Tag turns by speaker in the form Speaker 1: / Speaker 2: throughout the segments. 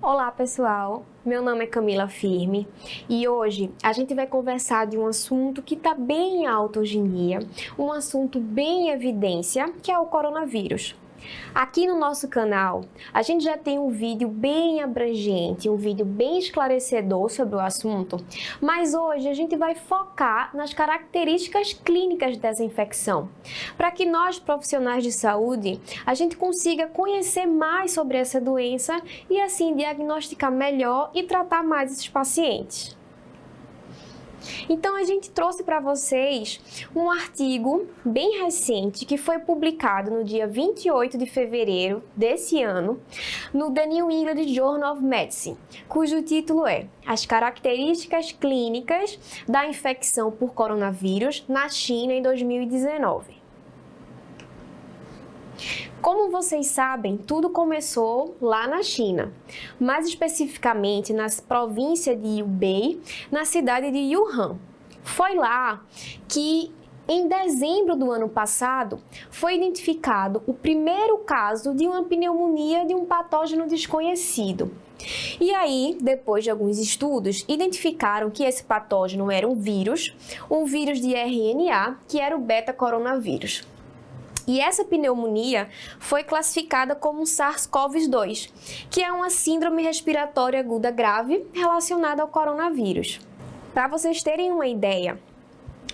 Speaker 1: Olá pessoal, meu nome é Camila Firme e hoje a gente vai conversar de um assunto que está bem alto hoje em dia, um assunto bem em evidência, que é o coronavírus. Aqui no nosso canal, a gente já tem um vídeo bem abrangente, um vídeo bem esclarecedor sobre o assunto, mas hoje a gente vai focar nas características clínicas dessa infecção, para que nós, profissionais de saúde, a gente consiga conhecer mais sobre essa doença e assim diagnosticar melhor e tratar mais esses pacientes. Então, a gente trouxe para vocês um artigo bem recente que foi publicado no dia 28 de fevereiro desse ano no The New England Journal of Medicine, cujo título é As características clínicas da infecção por coronavírus na China em 2019. Como vocês sabem, tudo começou lá na China, mais especificamente na província de Hubei, na cidade de Wuhan. Foi lá que, em dezembro do ano passado, foi identificado o primeiro caso de uma pneumonia de um patógeno desconhecido. E aí, depois de alguns estudos, identificaram que esse patógeno era um vírus de RNA, que era o beta-coronavírus. E essa pneumonia foi classificada como SARS-CoV-2, que é uma síndrome respiratória aguda grave relacionada ao coronavírus. Para vocês terem uma ideia,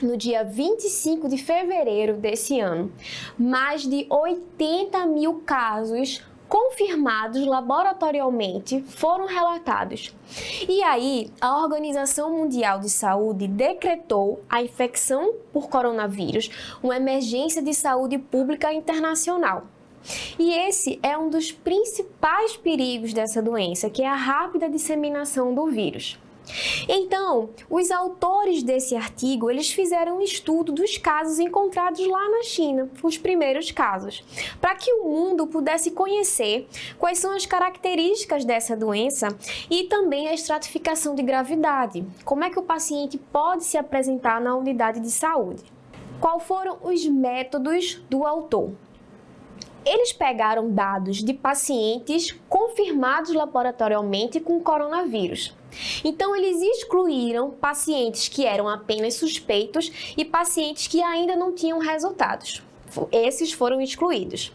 Speaker 1: no dia 25 de fevereiro desse ano, mais de 80 mil casos confirmados laboratorialmente foram relatados. E aí, a Organização Mundial de Saúde decretou a infecção por coronavírus uma emergência de saúde pública internacional. E esse é um dos principais perigos dessa doença, que é a rápida disseminação do vírus. Então, os autores desse artigo, eles fizeram um estudo dos casos encontrados lá na China, os primeiros casos, para que o mundo pudesse conhecer quais são as características dessa doença e também a estratificação de gravidade, como é que o paciente pode se apresentar na unidade de saúde. Quais foram os métodos do autor? Eles pegaram dados de pacientes confirmados laboratorialmente com coronavírus. Então, eles excluíram pacientes que eram apenas suspeitos e pacientes que ainda não tinham resultados. Esses foram excluídos.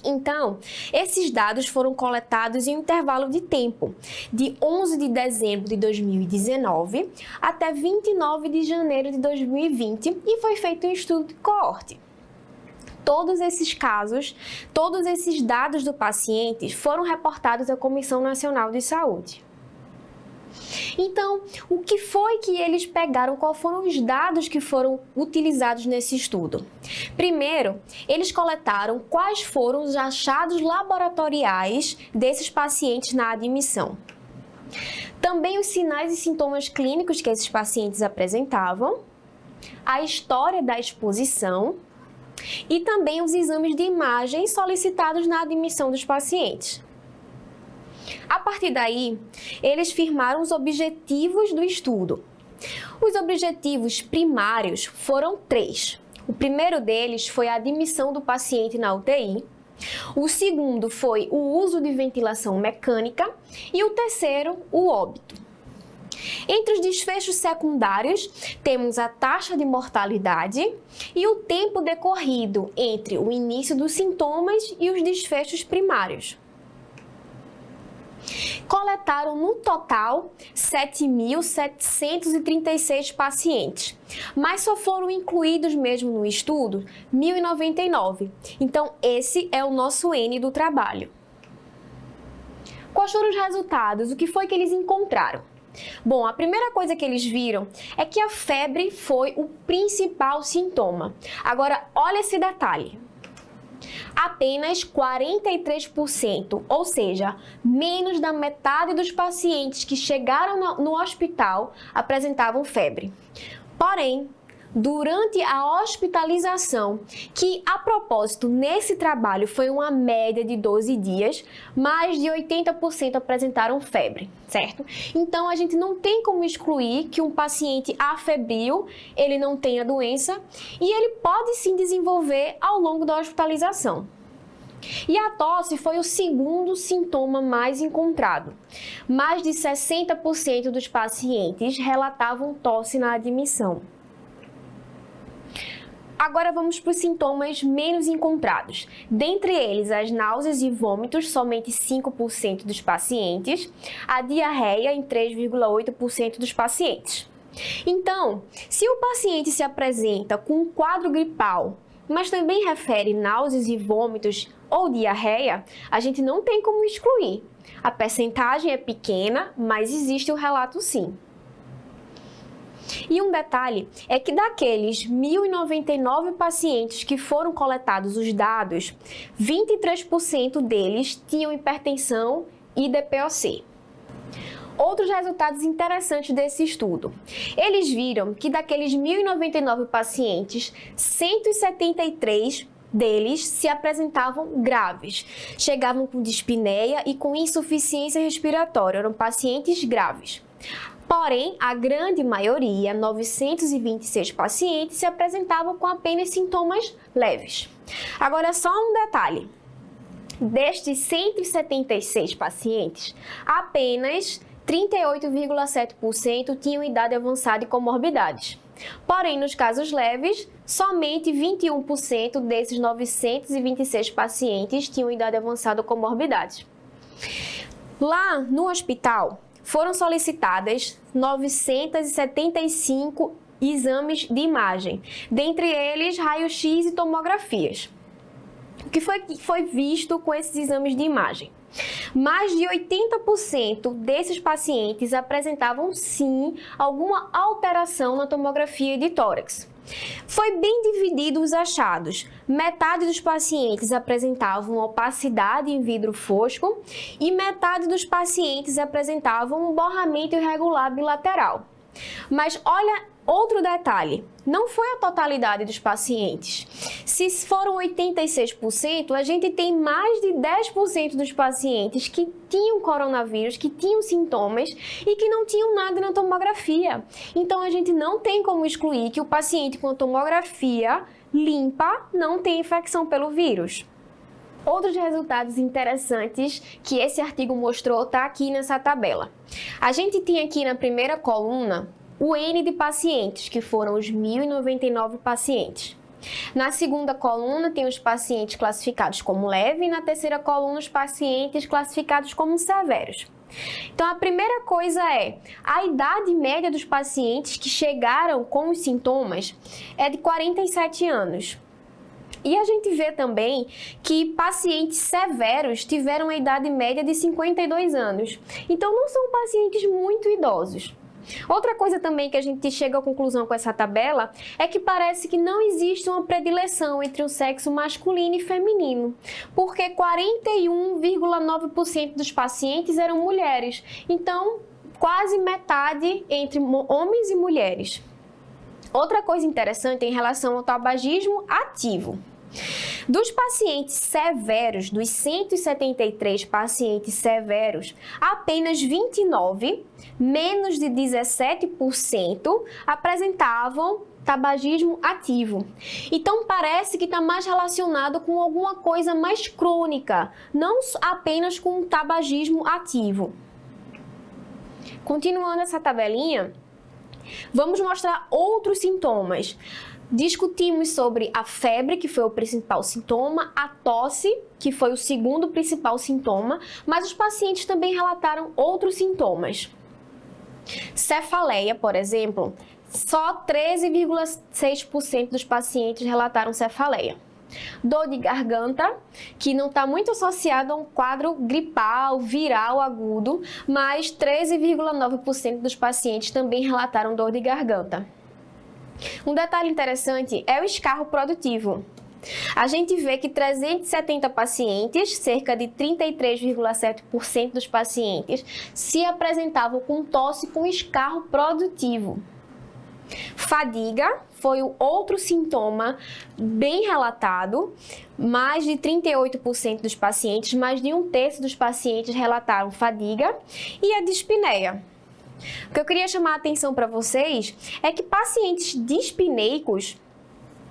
Speaker 1: Então, esses dados foram coletados em um intervalo de tempo, de 11 de dezembro de 2019 até 29 de janeiro de 2020, e foi feito um estudo de coorte. Todos esses casos, todos esses dados do paciente foram reportados à Comissão Nacional de Saúde. Então, o que foi que eles pegaram? Quais foram os dados que foram utilizados nesse estudo? Primeiro, eles coletaram quais foram os achados laboratoriais desses pacientes na admissão. Também os sinais e sintomas clínicos que esses pacientes apresentavam, a história da exposição e também os exames de imagem solicitados na admissão dos pacientes. A partir daí, eles firmaram os objetivos do estudo. Os objetivos primários foram 3. O primeiro deles foi a admissão do paciente na UTI. O segundo foi o uso de ventilação mecânica e o terceiro, o óbito. Entre os desfechos secundários, temos a taxa de mortalidade e o tempo decorrido entre o início dos sintomas e os desfechos primários. Coletaram no total 7.736 pacientes, mas só foram incluídos mesmo no estudo 1.099. Então, esse é o nosso N do trabalho. Quais foram os resultados? O que foi que eles encontraram? Bom, a primeira coisa que eles viram é que a febre foi o principal sintoma. Agora, olha esse detalhe. Apenas 43%, ou seja, menos da metade dos pacientes que chegaram no hospital apresentavam febre. Porém, durante a hospitalização, que a propósito nesse trabalho foi uma média de 12 dias, mais de 80% apresentaram febre, certo? Então a gente não tem como excluir que um paciente afebril, ele não tenha doença e ele pode sim desenvolver ao longo da hospitalização. E a tosse foi o segundo sintoma mais encontrado. Mais de 60% dos pacientes relatavam tosse na admissão. Agora vamos para os sintomas menos encontrados. Dentre eles, as náuseas e vômitos, somente 5% dos pacientes, a diarreia em 3,8% dos pacientes. Então, se o paciente se apresenta com um quadro gripal, mas também refere náuseas e vômitos ou diarreia, a gente não tem como excluir. A percentagem é pequena, mas existe o relato sim. E um detalhe é que daqueles 1.099 pacientes que foram coletados os dados, 23% deles tinham hipertensão e DPOC. Outros resultados interessantes desse estudo. Eles viram que daqueles 1.099 pacientes, 173 deles se apresentavam graves, chegavam com dispneia e com insuficiência respiratória, eram pacientes graves. Porém, a grande maioria, 926 pacientes, se apresentavam com apenas sintomas leves. Agora, só um detalhe. Destes 176 pacientes, apenas 38,7% tinham idade avançada e comorbidades. Porém, nos casos leves, somente 21% desses 926 pacientes tinham idade avançada ou comorbidades. Lá no hospital, foram solicitadas 975 exames de imagem, dentre eles raio-x e tomografias. O que foi visto com esses exames de imagem? Mais de 80% desses pacientes apresentavam sim alguma alteração na tomografia de tórax. Foi bem dividido os achados. Metade dos pacientes apresentavam opacidade em vidro fosco e metade dos pacientes apresentavam um borramento irregular bilateral. Mas olha outro detalhe, não foi a totalidade dos pacientes. Se foram 86%, a gente tem mais de 10% dos pacientes que tinham coronavírus, que tinham sintomas e que não tinham nada na tomografia. Então, a gente não tem como excluir que o paciente com a tomografia limpa não tem infecção pelo vírus. Outros resultados interessantes que esse artigo mostrou está aqui nessa tabela. A gente tem aqui na primeira coluna o N de pacientes, que foram os 1.099 pacientes. Na segunda coluna tem os pacientes classificados como leve e na terceira coluna os pacientes classificados como severos. Então, a primeira coisa é, a idade média dos pacientes que chegaram com os sintomas é de 47 anos. E a gente vê também que pacientes severos tiveram a idade média de 52 anos. Então, não são pacientes muito idosos. Outra coisa também que a gente chega à conclusão com essa tabela é que parece que não existe uma predileção entre o sexo masculino e feminino, porque 41,9% dos pacientes eram mulheres, então quase metade entre homens e mulheres. Outra coisa interessante em relação ao tabagismo ativo. Dos pacientes severos, dos 173 pacientes severos, apenas 29, menos de 17%, apresentavam tabagismo ativo. Então, parece que está mais relacionado com alguma coisa mais crônica, não apenas com o tabagismo ativo. Continuando essa tabelinha, vamos mostrar outros sintomas. Discutimos sobre a febre, que foi o principal sintoma, a tosse, que foi o segundo principal sintoma, mas os pacientes também relataram outros sintomas. Cefaleia, por exemplo, só 13,6% dos pacientes relataram cefaleia. Dor de garganta, que não está muito associado a um quadro gripal, viral, agudo, mas 13,9% dos pacientes também relataram dor de garganta. Um detalhe interessante é o escarro produtivo. A gente vê que 370 pacientes, cerca de 33,7% dos pacientes, se apresentavam com tosse com escarro produtivo. Fadiga foi o outro sintoma bem relatado. Mais de 38% dos pacientes, mais de 1/3 dos pacientes relataram fadiga e a dispneia. O que eu queria chamar a atenção para vocês é que pacientes dispneicos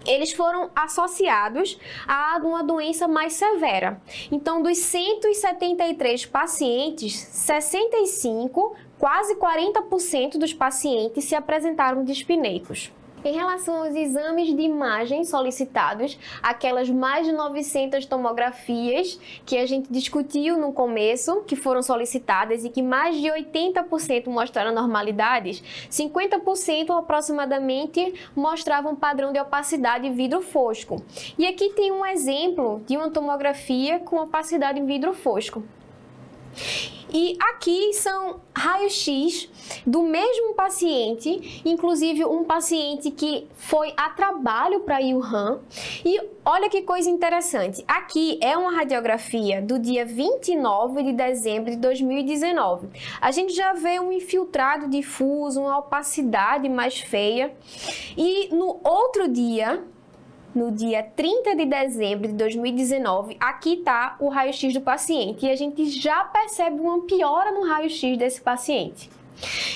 Speaker 1: eles foram associados a uma doença mais severa. Então, dos 173 pacientes, 65, quase 40% dos pacientes se apresentaram dispneicos. Em relação aos exames de imagem solicitados, aquelas mais de 900 tomografias que a gente discutiu no começo, que foram solicitadas e que mais de 80% mostraram normalidades, 50% aproximadamente mostravam padrão de opacidade vidro fosco. E aqui tem um exemplo de uma tomografia com opacidade em vidro fosco. E aqui são raios-x do mesmo paciente, inclusive um paciente que foi a trabalho para Wuhan. E olha que coisa interessante, aqui é uma radiografia do dia 29 de dezembro de 2019. A gente já vê um infiltrado difuso, uma opacidade mais feia. E no outro dia, no dia 30 de dezembro de 2019, aqui está o raio-x do paciente e a gente já percebe uma piora no raio-x desse paciente.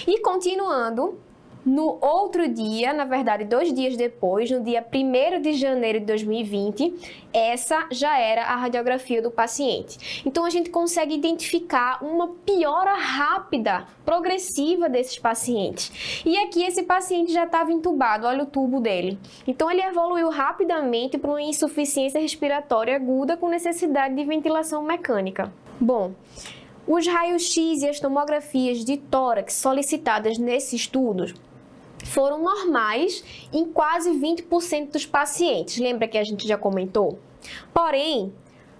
Speaker 1: E continuando, no outro dia, na verdade 2 dias depois, no dia 1º de janeiro de 2020, essa já era a radiografia do paciente. Então a gente consegue identificar uma piora rápida, progressiva desses pacientes. E aqui esse paciente já estava entubado, olha o tubo dele. Então ele evoluiu rapidamente para uma insuficiência respiratória aguda com necessidade de ventilação mecânica. Bom, os raios-x e as tomografias de tórax solicitadas nesse estudo foram normais em quase 20% dos pacientes. Lembra que a gente já comentou? Porém,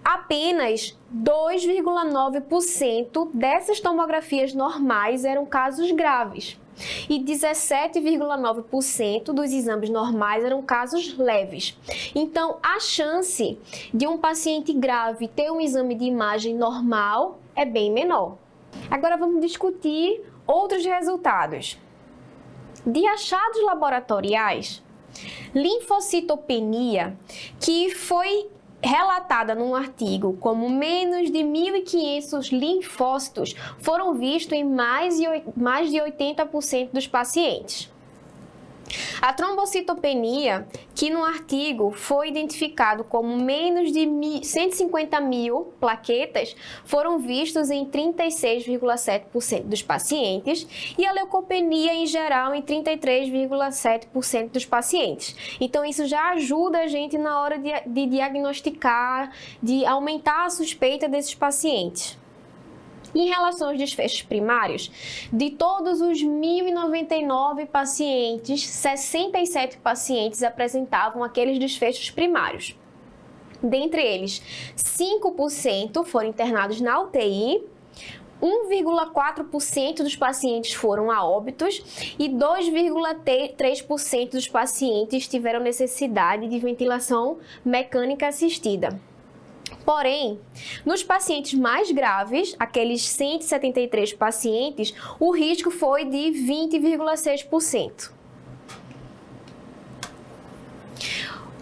Speaker 1: apenas 2,9% dessas tomografias normais eram casos graves e 17,9% dos exames normais eram casos leves. Então, a chance de um paciente grave ter um exame de imagem normal é bem menor. Agora vamos discutir outros resultados. De achados laboratoriais, linfocitopenia, que foi relatada num artigo como menos de 1.500 linfócitos, foram vistos em mais de 80% dos pacientes. A trombocitopenia, que no artigo foi identificado como menos de 150 mil plaquetas, foram vistos em 36,7% dos pacientes e a leucopenia em geral em 33,7% dos pacientes. Então isso já ajuda a gente na hora de diagnosticar, de aumentar a suspeita desses pacientes. Em relação aos desfechos primários, de todos os 1.099 pacientes, 67 pacientes apresentavam aqueles desfechos primários. Dentre eles, 5% foram internados na UTI, 1,4% dos pacientes foram a óbitos e 2,3% dos pacientes tiveram necessidade de ventilação mecânica assistida. Porém, nos pacientes mais graves, aqueles 173 pacientes, o risco foi de 20,6%.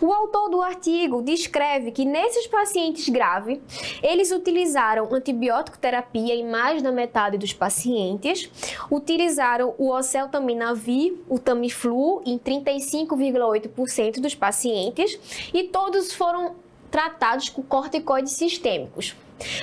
Speaker 1: O autor do artigo descreve que nesses pacientes graves, eles utilizaram antibiótico terapia em mais da metade dos pacientes, utilizaram o oseltamivir, o Tamiflu, em 35,8% dos pacientes e todos foram tratados com corticoides sistêmicos.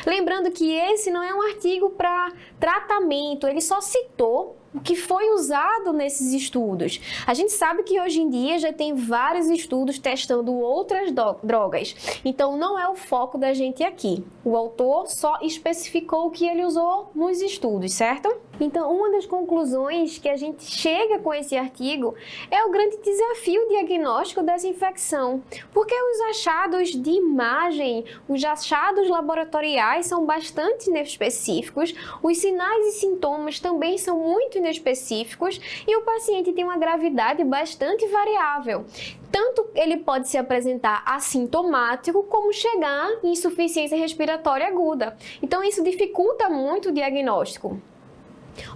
Speaker 1: Lembrando que esse não é um artigo para tratamento, ele só citou o que foi usado nesses estudos. A gente sabe que hoje em dia já tem vários estudos testando outras drogas, então não é o foco da gente aqui. O autor só especificou o que ele usou nos estudos, certo? Então, uma das conclusões que a gente chega com esse artigo é o grande desafio diagnóstico dessa infecção, porque os achados de imagem, os achados laboratoriais são bastante inespecíficos, os sinais e sintomas também são muito inespecíficos e o paciente tem uma gravidade bastante variável. Tanto ele pode se apresentar assintomático, como chegar em insuficiência respiratória aguda. Então, isso dificulta muito o diagnóstico.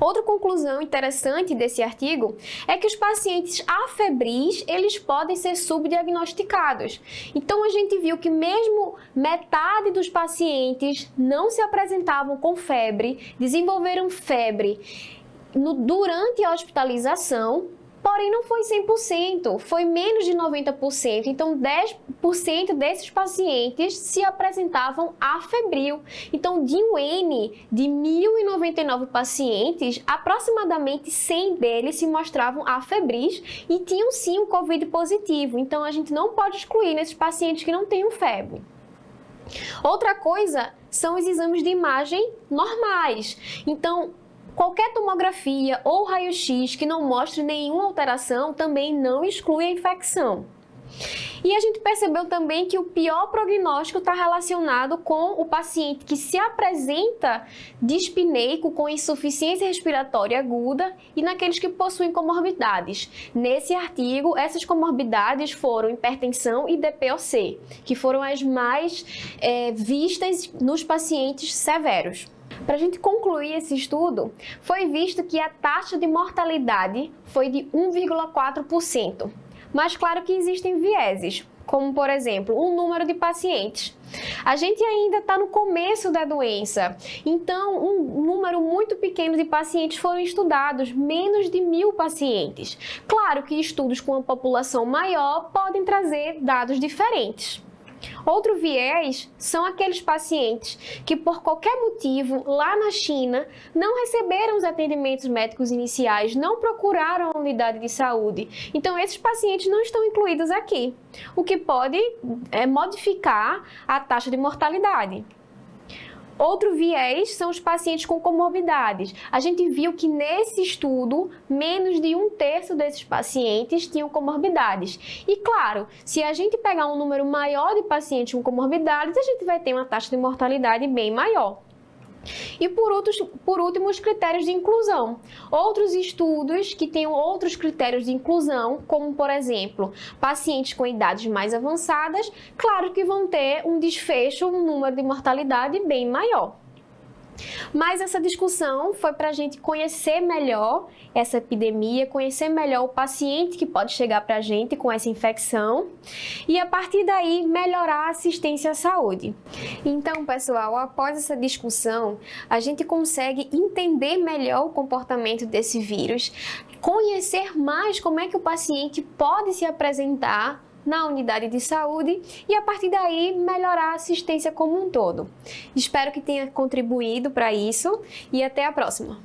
Speaker 1: Outra conclusão interessante desse artigo é que os pacientes afebris, eles podem ser subdiagnosticados. Então, a gente viu que mesmo metade dos pacientes não se apresentavam com febre, desenvolveram febre durante a hospitalização, Porém, não foi 100%, foi menos de 90%. Então, 10% desses pacientes se apresentavam afebril. Então, de um N de 1.099 pacientes, aproximadamente 100 deles se mostravam afebris e tinham sim um COVID positivo. Então, a gente não pode excluir nesses pacientes que não têm febre. Outra coisa são os exames de imagem normais. Então, qualquer tomografia ou raio-x que não mostre nenhuma alteração também não exclui a infecção. E a gente percebeu também que o pior prognóstico está relacionado com o paciente que se apresenta dispneico com insuficiência respiratória aguda e naqueles que possuem comorbidades. Nesse artigo, essas comorbidades foram hipertensão e DPOC, que foram as mais vistas nos pacientes severos. Para a gente concluir esse estudo, foi visto que a taxa de mortalidade foi de 1,4%. Mas claro que existem vieses, como por exemplo, o número de pacientes. A gente ainda está no começo da doença, então um número muito pequeno de pacientes foram estudados, menos de 1.000 pacientes. Claro que estudos com uma população maior podem trazer dados diferentes. Outro viés são aqueles pacientes que, por qualquer motivo, lá na China, não receberam os atendimentos médicos iniciais, não procuraram a unidade de saúde. Então, esses pacientes não estão incluídos aqui, o que pode modificar a taxa de mortalidade. Outro viés são os pacientes com comorbidades. A gente viu que nesse estudo, menos de 1/3 desses pacientes tinham comorbidades. E claro, se a gente pegar um número maior de pacientes com comorbidades, a gente vai ter uma taxa de mortalidade bem maior. E por último, os critérios de inclusão. Outros estudos que tenham outros critérios de inclusão, como por exemplo, pacientes com idades mais avançadas, claro que vão ter um desfecho, um número de mortalidade bem maior. Mas essa discussão foi para a gente conhecer melhor essa epidemia, conhecer melhor o paciente que pode chegar para a gente com essa infecção e, a partir daí, melhorar a assistência à saúde. Então, pessoal, após essa discussão, a gente consegue entender melhor o comportamento desse vírus, conhecer mais como é que o paciente pode se apresentar na unidade de saúde e, a partir daí, melhorar a assistência como um todo. Espero que tenha contribuído para isso e até a próxima!